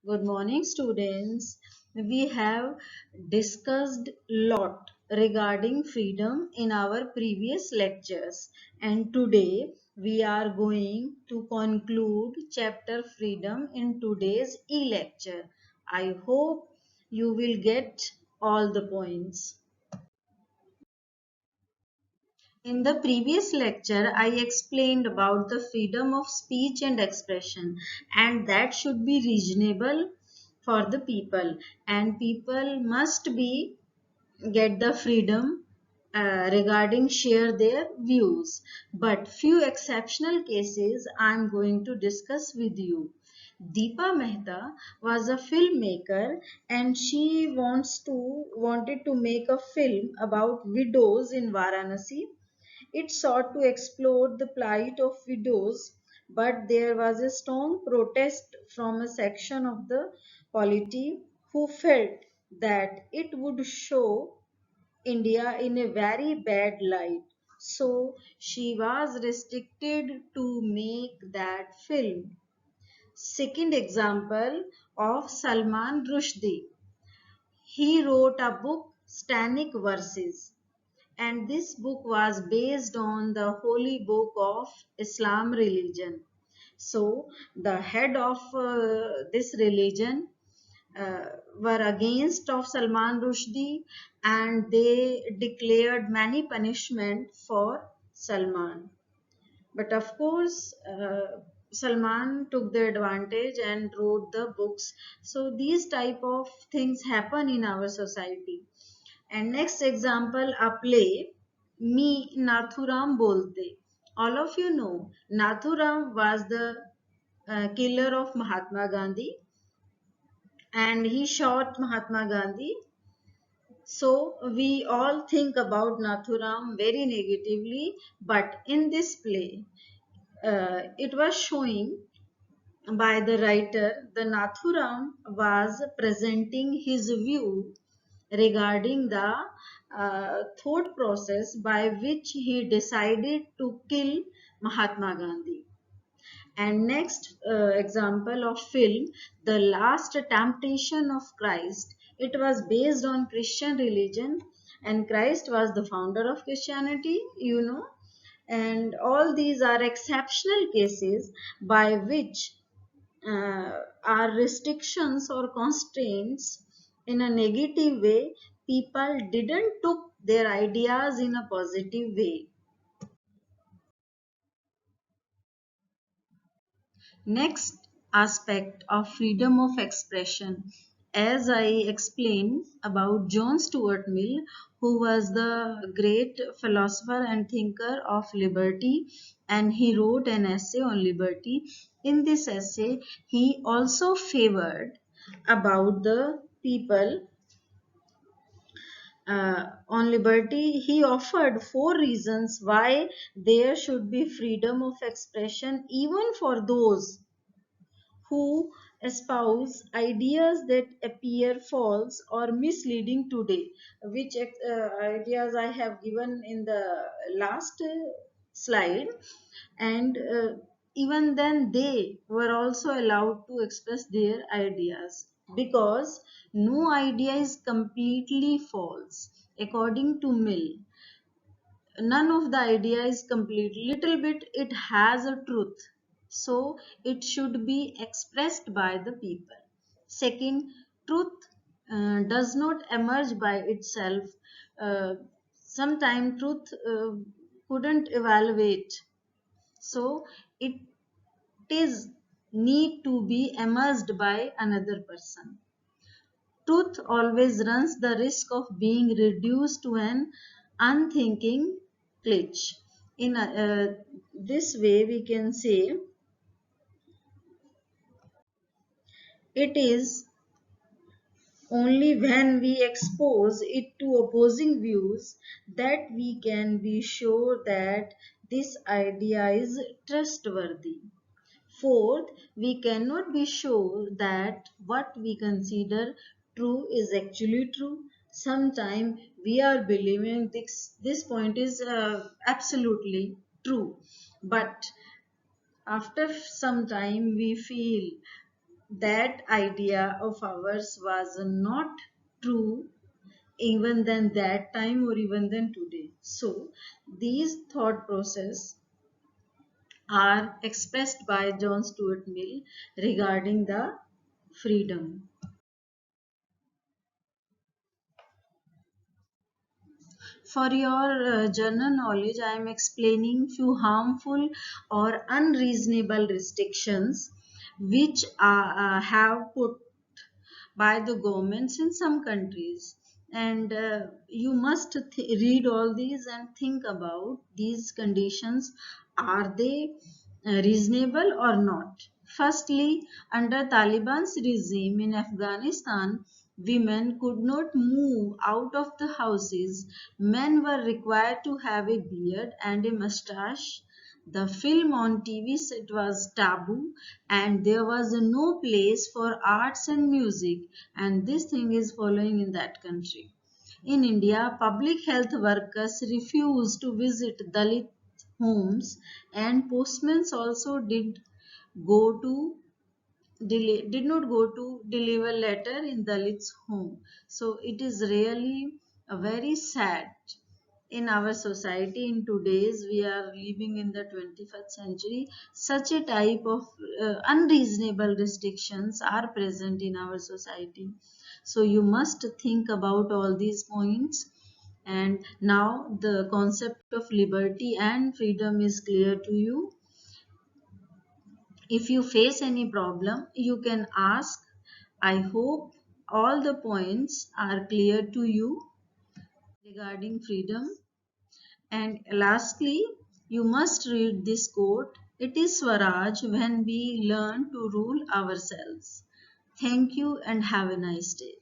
Good morning, students. We have discussed lot regarding freedom in our previous lectures, and today we are going to conclude chapter freedom in today's e-lecture. I hope you will get all the points. In the previous lecture, I explained about the freedom of speech and expression, and that should be reasonable for the people, and people must be get the freedom regarding share their views. But few exceptional cases I am going to discuss with you. Deepa Mehta was a filmmaker and she wanted to make a film about widows in Varanasi. It sought to explore the plight of widows, but there was a strong protest from a section of the polity who felt that it would show India in a very bad light. So she was restricted to make that film. Second example of Salman Rushdie. He wrote a book, Stanic Verses, and this book was based on the holy book of Islam religion. So the head of this religion uh, were against of Salman Rushdie, and they declared many punishment for Salman. But of course, Salman took the advantage and wrote the books. So these type of things happen in our society. And next example, a play, Me Nathuram Bolte. All of you know, Nathuram was the killer of Mahatma Gandhi, and he shot Mahatma Gandhi. So we all think about Nathuram very negatively, but in this play, it was showing by the writer, the Nathuram was presenting his view regarding the thought process by which he decided to kill Mahatma Gandhi. And next example of film, The Last Temptation of Christ. It was based on Christian religion, and Christ was the founder of Christianity, you know. And all these are exceptional cases by which are restrictions or constraints in a negative way. People didn't took their ideas in a positive way. Next aspect of freedom of expression, as I explained about John Stuart Mill, who was the great philosopher and thinker of liberty, and he wrote an essay on liberty. In this essay, he also favored about the people on liberty. He offered four reasons why there should be freedom of expression even for those who espouse ideas that appear false or misleading today, which ideas I have given in the last slide. And even then, they were also allowed to express their ideas because no idea is completely false. According to Mill, none of the idea is complete, little bit it has a truth, so it should be expressed by the people. Second, truth does not emerge by itself. uh, Sometime truth couldn't evaluate, so it is need to be emerged by another person. Truth always runs the risk of being reduced to an unthinking glitch. In this way, we can say it is only when we expose it to opposing views that we can be sure that this idea is trustworthy. Fourth, we cannot be sure that what we consider true is actually true. Sometimes we are believing this point is absolutely true, but after some time we feel that idea of ours was not true even than that time or even than today. So these thought process are expressed by John Stuart Mill regarding the freedom. For your general knowledge, I am explaining few harmful or unreasonable restrictions which have put by the governments in some countries. And you must read all these and think about these conditions. Are they reasonable or not? Firstly, under Taliban's regime in Afghanistan, women could not move out of the houses. Men were required to have a beard and a mustache. The film on TV set was taboo, and there was no place for arts and music, and this thing is following in that country. In India, public health workers refused to visit Dalit homes, and postmen also go to did not go to deliver letter in Dalit's home. So it is really a very sad in our society. In today's we are living in the 21st century, such a type of unreasonable restrictions are present in our society. So you must think about all these points. And now the concept of liberty and freedom is clear to you. If you face any problem, you can ask. I hope all the points are clear to you regarding freedom. And lastly, you must read this quote. It is Swaraj when we learn to rule ourselves. Thank you and have a nice day.